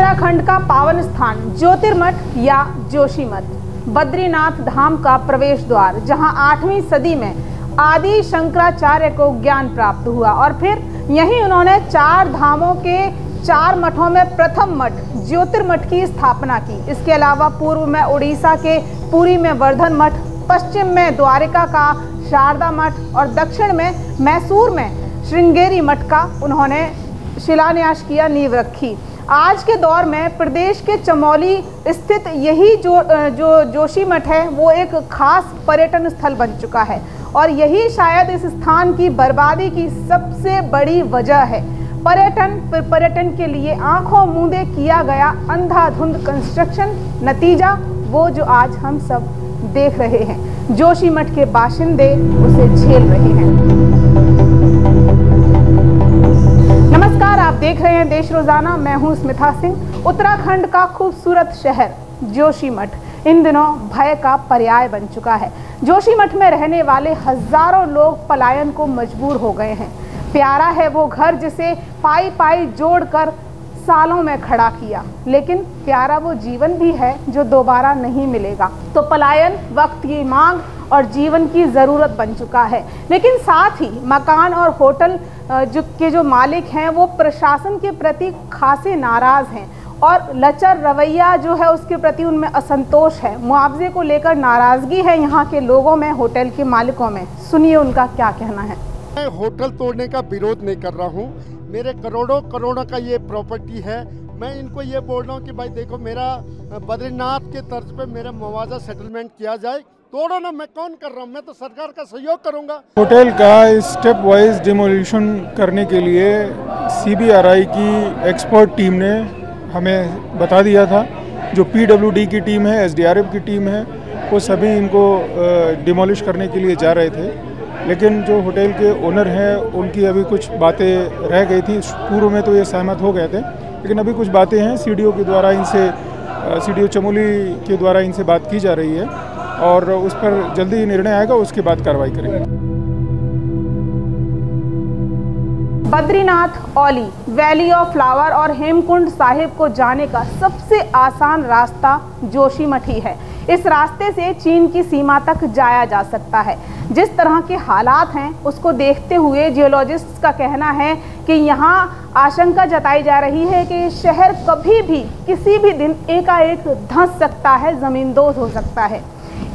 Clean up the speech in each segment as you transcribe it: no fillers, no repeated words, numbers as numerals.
उत्तराखंड का पावन स्थान ज्योतिर्मठ या जोशीमठ, बद्रीनाथ धाम का प्रवेश द्वार, जहां 8वीं सदी में आदि शंकराचार्य को ज्ञान प्राप्त हुआ और फिर यहीं उन्होंने 4 धामों के 4 मठों में प्रथम मठ ज्योतिर्मठ की स्थापना की। इसके अलावा पूर्व में उड़ीसा के पुरी में वर्धन मठ, पश्चिम में द्वारिका का शारदा मठ और दक्षिण में मैसूर में श्रृंगेरी मठ का उन्होंने शिलान्यास किया, नींव रखी। आज के दौर में प्रदेश के चमोली स्थित यही जोशीमठ है, वो एक खास पर्यटन स्थल बन चुका है और यही शायद इस स्थान की बर्बादी की सबसे बड़ी वजह है। पर्यटन के लिए आंखों मूंदे किया गया अंधाधुंध कंस्ट्रक्शन, नतीजा वो जो आज हम सब देख रहे हैं। जोशीमठ के बाशिंदे उसे झेल रहे हैं। नमस्कार, आप देख रहे हैं देश रोजाना। मैं हूं स्मिता सिंह। उत्तराखंड का खूबसूरत शहर जोशीमठ इन दिनों भय का पर्याय बन चुका है। जोशीमठ में रहने वाले हजारों लोग पलायन को मजबूर हो गए हैं। प्यारा है वो घर जिसे पाई पाई जोड़कर सालों में खड़ा किया, लेकिन प्यारा वो जीवन भी है जो दोबारा नहीं मिलेगा। तो पलायन वक्त की मांग और जीवन की ज़रूरत बन चुका है। लेकिन साथ ही मकान और होटल जो मालिक हैं वो प्रशासन के प्रति खासे नाराज़ हैं और लचर रवैया जो है उसके प्रति उनमें असंतोष है। मुआवजे को लेकर नाराज़गी है यहाँ के लोगों में, होटल के मालिकों में। सुनिए उनका क्या कहना है। मैं होटल तोड़ने का विरोध नहीं कर रहा हूँ। मेरे करोड़ों का ये प्रॉपर्टी है। मैं इनको ये बोल रहा हूँ कि भाई देखो, मेरा बद्रीनाथ के तर्ज पे मेरा मुआवजा सेटलमेंट किया जाए। तोड़ो ना, मैं कौन कर रहा हूँ, मैं तो सरकार का सहयोग करूँगा। होटल का स्टेप वाइज डिमोलिशन करने के लिए CBRI की एक्सपर्ट टीम ने हमें बता दिया था। जो PWD की टीम है, SDRF की टीम है, वो सभी इनको डिमोलिश करने के लिए जा रहे थे। लेकिन जो होटल के ओनर हैं उनकी अभी कुछ बातें रह गई थी। पूर्व में तो ये सहमत हो गए थे, लेकिन अभी कुछ बातें हैं CDO के द्वारा, CDO चमोली के द्वारा इनसे बात की जा रही है और उस पर जल्दी निर्णय आएगा, उसके बाद कार्रवाई करेंगे। Badrinath, Auli, valley of flower और हेमकुंड साहिब को जाने का सबसे आसान रास्ता जोशीमठ ही है। इस रास्ते से चीन की सीमा तक जाया जा सकता है। जिस तरह के हालात हैं उसको देखते हुए जियोलॉजिस्ट्स का कहना है कि यहाँ आशंका जताई जा रही है कि शहर कभी भी किसी भी दिन एकाएक धंस सकता है, ज़मींदोज़ हो सकता है।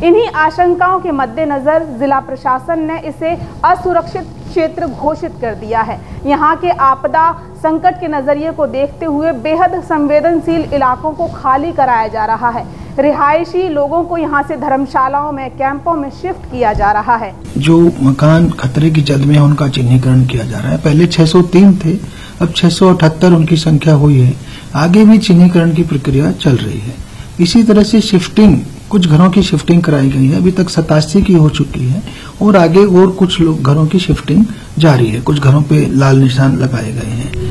इन्हीं आशंकाओं के मद्देनज़र जिला प्रशासन ने इसे असुरक्षित क्षेत्र घोषित कर दिया है। यहाँ के आपदा संकट के नज़रिए को देखते हुए बेहद संवेदनशील इलाकों को खाली कराया जा रहा है। रिहायशी लोगों को यहाँ से धर्मशालाओं में, कैंपों में शिफ्ट किया जा रहा है। जो मकान खतरे की जद में है उनका चिन्हीकरण किया जा रहा है। पहले 603 थे, अब 678 उनकी संख्या हुई है। आगे भी चिन्हीकरण की प्रक्रिया चल रही है। इसी तरह से शिफ्टिंग, कुछ घरों की शिफ्टिंग कराई गई है। अभी तक 87 की हो चुकी है और आगे और कुछ घरों की शिफ्टिंग जारी है। कुछ घरों पे लाल निशान लगाए गए हैं।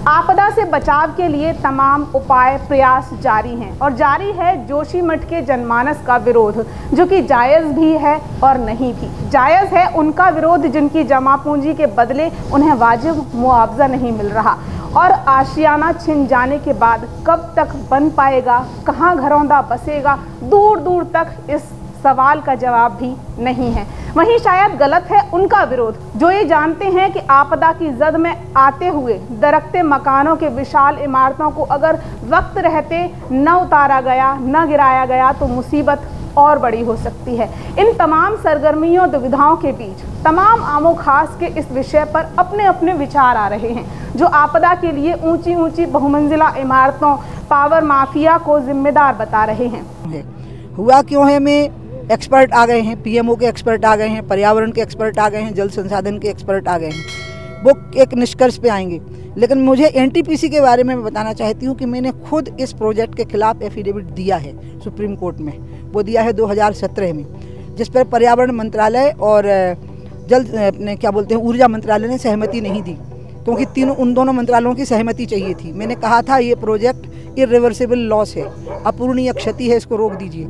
आपदा से बचाव के लिए तमाम उपाय प्रयास जारी हैं और जारी है जोशीमठ के जनमानस का विरोध, जो कि जायज़ भी है और नहीं भी। जायज़ है उनका विरोध जिनकी जमा पूंजी के बदले उन्हें वाजिब मुआवजा नहीं मिल रहा और आशियाना छिन जाने के बाद कब तक बन पाएगा, कहाँ घरौंदा बसेगा, दूर दूर तक इस सवाल का जवाब भी नहीं है। वहीं शायद गलत है उनका विरोध जो ये जानते हैं कि आपदा की जद में आते हुए दरकते मकानों के विशाल इमारतों को अगर वक्त रहते न उतारा गया, न गिराया गया तो मुसीबत और बड़ी हो सकती है। इन तमाम सरगर्मियों दुविधाओं के बीच तमाम आमो खास के इस विषय पर अपने अपने विचार आ रहे हैं, जो आपदा के लिए ऊंची ऊंची बहुमंजिला इमारतों, पावर माफिया को जिम्मेदार बता रहे हैं। हुआ क्यों है में एक्सपर्ट आ गए हैं, PMO के एक्सपर्ट आ गए हैं, पर्यावरण के एक्सपर्ट आ गए हैं, जल संसाधन के एक्सपर्ट आ गए हैं। वो एक निष्कर्ष पे आएंगे। लेकिन मुझे NTPC के बारे में बताना चाहती हूँ कि मैंने खुद इस प्रोजेक्ट के खिलाफ एफिडेविट दिया है सुप्रीम कोर्ट में। वो दिया है 2017 में, जिस पर पर्यावरण मंत्रालय और ऊर्जा मंत्रालय ने सहमति नहीं दी, क्योंकि उन दोनों मंत्रालयों की सहमति चाहिए थी। मैंने कहा था ये प्रोजेक्ट इरिवर्सिबल लॉस है, अपूरणीय क्षति है, इसको रोक दीजिए।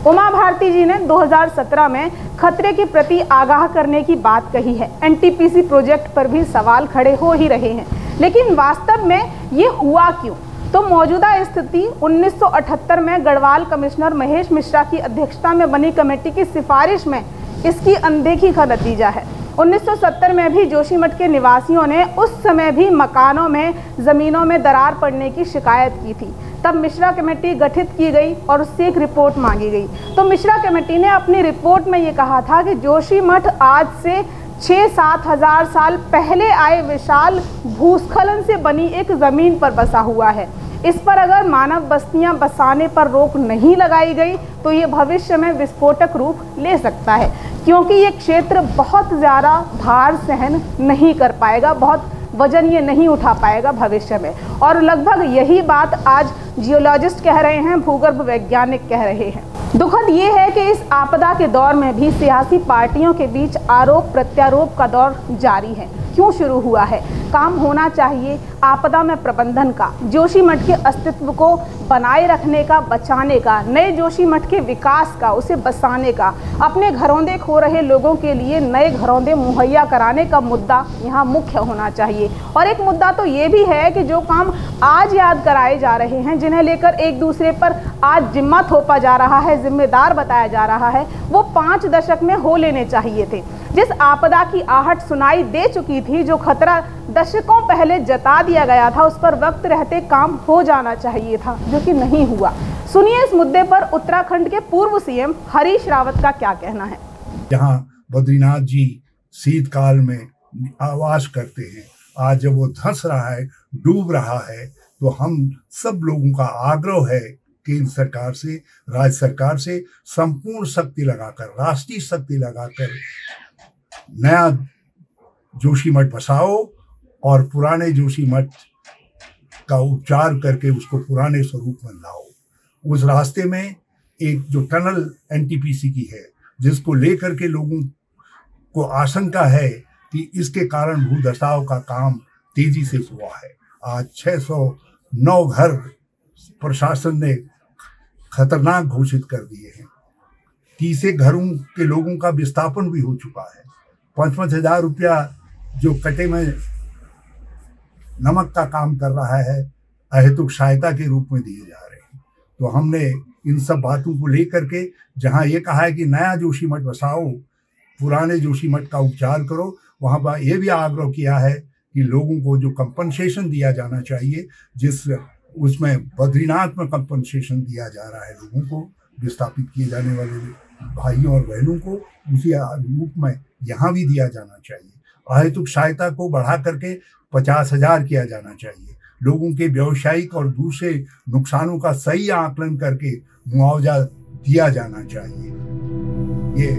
उमा भारती जी ने 2017 में खतरे के प्रति आगाह करने की बात कही है। एनटीपीसी प्रोजेक्ट पर भी सवाल खड़े हो ही रहे हैं, लेकिन वास्तव में ये हुआ क्यों? तो मौजूदा स्थिति 1978 में गढ़वाल कमिश्नर महेश मिश्रा की अध्यक्षता में बनी कमेटी की सिफारिश में इसकी अनदेखी का नतीजा है। 1970 में भी जोशीमठ के निवासियों ने उस समय भी मकानों में, जमीनों में दरार पड़ने की शिकायत की थी। तब मिश्रा कमेटी गठित की गई और उससे एक रिपोर्ट मांगी गई। तो मिश्रा कमेटी ने अपनी रिपोर्ट में ये कहा था कि जोशीमठ आज से 6-7 हजार साल पहले आए विशाल भूस्खलन से बनी एक जमीन पर बसा हुआ है। इस पर अगर मानव बस्तियां बसाने पर रोक नहीं लगाई गई तो ये भविष्य में विस्फोटक रूप ले सकता है, क्योंकि ये क्षेत्र बहुत ज़्यादा भार सहन नहीं कर पाएगा, बहुत वजन ये नहीं उठा पाएगा भविष्य में। और लगभग यही बात आज जियोलॉजिस्ट कह रहे हैं, भूगर्भ वैज्ञानिक कह रहे हैं। दुखद ये है कि इस आपदा के दौर में भी सियासी पार्टियों के बीच आरोप प्रत्यारोप का दौर जारी है। क्यों शुरू हुआ है? काम होना चाहिए आपदा में प्रबंधन का, जोशीमठ के अस्तित्व को बनाए रखने का, बचाने का, नए जोशीमठ के विकास का, उसे बसाने का, अपने घरौंदे खो रहे लोगों के लिए नए घरौंदे मुहैया कराने का मुद्दा यहाँ मुख्य होना चाहिए। और एक मुद्दा तो ये भी है कि जो काम आज याद कराए जा रहे हैं, जिन्हें लेकर एक दूसरे पर आज जिम्मा थोपा जा रहा है, जिम्मेदार बताया जा रहा है, वो 5 दशक में हो लेने चाहिए थे। जिस आपदा की आहट सुनाई दे चुकी थी, जो खतरा दशकों पहले जता दिया गया था, उस पर वक्त रहते काम हो जाना चाहिए था, जो कि नहीं हुआ। सुनिए इस मुद्दे पर उत्तराखंड के पूर्व सीएम हरीश रावत का क्या कहना है। जहां बद्रीनाथ जी शीतकाल में आवास करते हैं, आज जब वो धंस रहा है, डूब रहा है, तो हम सब लोगों का आग्रह है केंद्र सरकार से, राज्य सरकार से संपूर्ण शक्ति लगाकर, राष्ट्रीय शक्ति लगाकर नया जोशीमठ बसाओ और पुराने जोशीमठ का उपचार करके उसको पुराने स्वरूप में लाओ। उस रास्ते में एक जो टनल एनटीपीसी की है, जिसको लेकर के लोगों को आशंका है कि इसके कारण भूधसाव का काम तेजी से हुआ है। आज 609 घर प्रशासन ने खतरनाक घोषित कर दिए हैं। 30 घरों के लोगों का विस्थापन भी हो चुका है। 5,000 रुपया जो कटे में नमक का काम कर रहा है, अहेतुक सहायता के रूप में दिए जा रहे हैं। तो हमने इन सब बातों को लेकर के, जहां ये कहा है कि नया जोशीमठ बसाओ, पुराने जोशीमठ का उपचार करो, वहां पर यह भी आग्रह किया है कि लोगों को जो कंपनसेशन दिया जाना चाहिए, जिस उसमें बद्रीनाथ में कंपनसेशन दिया जा रहा है लोगों को, विस्थापित किए जाने वाले भाइयों और बहनों को, उसी रूप में यहाँ भी दिया जाना चाहिए। अहेतुक सहायता को बढ़ा करके 50,000 किया जाना चाहिए। लोगों के व्यावसायिक और दूसरे नुकसानों का सही आकलन करके मुआवजा दिया जाना चाहिए। ये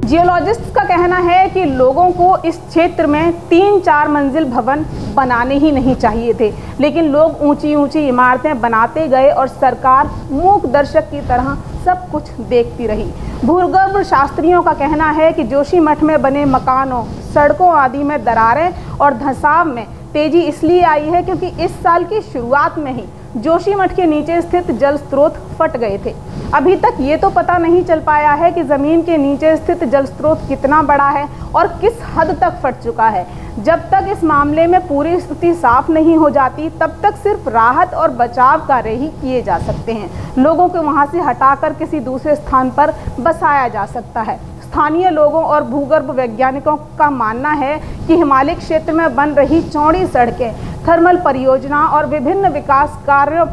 जियोलॉजिस्ट्स का कहना है कि लोगों को इस क्षेत्र में 3-4 मंजिल भवन बनाने ही नहीं चाहिए थे, लेकिन लोग ऊंची ऊंची इमारतें बनाते गए और सरकार मूक दर्शक की तरह सब कुछ देखती रही। भूगर्भ शास्त्रियों का कहना है कि जोशीमठ में बने मकानों, सड़कों आदि में दरारें और धंसाव में तेजी इसलिए आई है क्योंकि इस साल की शुरुआत में ही जोशीमठ के नीचे स्थित जल स्रोत फट गए थे। अभी तक ये तो पता नहीं चल पाया है कि ज़मीन के नीचे स्थित जल स्रोत कितना बड़ा है और किस हद तक फट चुका है। जब तक इस मामले में पूरी स्थिति साफ नहीं हो जाती, तब तक सिर्फ राहत और बचाव कार्य ही किए जा सकते हैं। लोगों को वहाँ से हटाकर किसी दूसरे स्थान पर बसाया जा सकता है। स्थानीय लोगों और भूगर्भ वैज्ञानिकों का मानना है कि हिमालय क्षेत्र में बन रही चौड़ी सड़कें, थर्मल परियोजना और विभिन्न विकास कार्य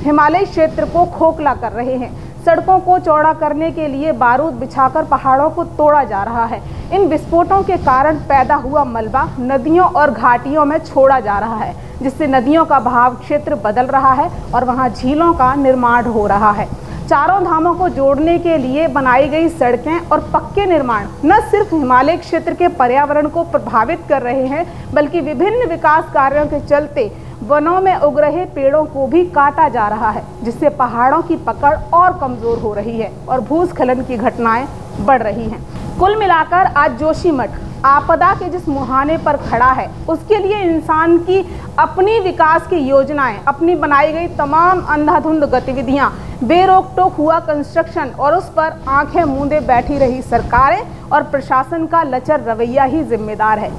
हिमालय क्षेत्र को खोखला कर रहे हैं। सड़कों को चौड़ा करने के लिए बारूद बिछाकर पहाड़ों को तोड़ा जा रहा है। इन विस्फोटों के कारण पैदा हुआ मलबा नदियों और घाटियों में छोड़ा जा रहा है, जिससे नदियों का बहाव क्षेत्र बदल रहा है और वहां झीलों का निर्माण हो रहा है। चारों धामों को जोड़ने के लिए बनाई गई सड़कें और पक्के निर्माण न सिर्फ हिमालय क्षेत्र के पर्यावरण को प्रभावित कर रहे हैं, बल्कि विभिन्न विकास कार्यों के चलते वनों में उग रहे पेड़ों को भी काटा जा रहा है, जिससे पहाड़ों की पकड़ और कमजोर हो रही है और भूस्खलन की घटनाएं बढ़ रही हैं। कुल मिलाकर आज जोशीमठ आपदा के जिस मुहाने पर खड़ा है उसके लिए इंसान की अपनी विकास की योजनाएं, अपनी बनाई गई तमाम अंधाधुंध गतिविधियां, बेरोक टोक हुआ कंस्ट्रक्शन और उस पर आंखें मूंदे बैठी रही सरकारें और प्रशासन का लचर रवैया ही जिम्मेदार है।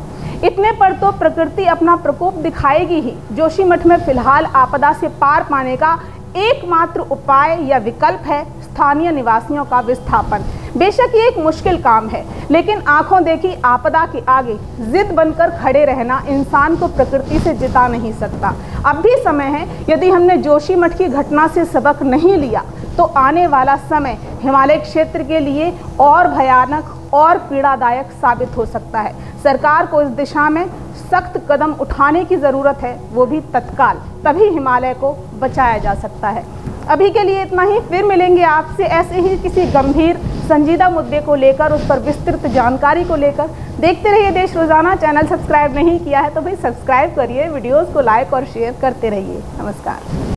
इतने पर तो प्रकृति अपना प्रकोप दिखाएगी ही। जोशीमठ में फिलहाल आपदा से पार पाने का एकमात्र उपाय या विकल्प है स्थानीय निवासियों का विस्थापन। बेशक ये एक मुश्किल काम है, लेकिन आंखों देखी आपदा के आगे जिद बनकर खड़े रहना इंसान को प्रकृति से जिता नहीं सकता। अब भी समय है। यदि हमने जोशीमठ की घटना से सबक नहीं लिया तो आने वाला समय हिमालय क्षेत्र के लिए और भयानक और पीड़ादायक साबित हो सकता है। सरकार को इस दिशा में सख्त कदम उठाने की ज़रूरत है, वो भी तत्काल, तभी हिमालय को बचाया जा सकता है। अभी के लिए इतना ही। फिर मिलेंगे आपसे ऐसे ही किसी गंभीर संजीदा मुद्दे को लेकर, उस पर विस्तृत जानकारी को लेकर। देखते रहिए देश रोजाना। चैनल सब्सक्राइब नहीं किया है तो भाई सब्सक्राइब करिए, वीडियोस को लाइक और शेयर करते रहिए। नमस्कार।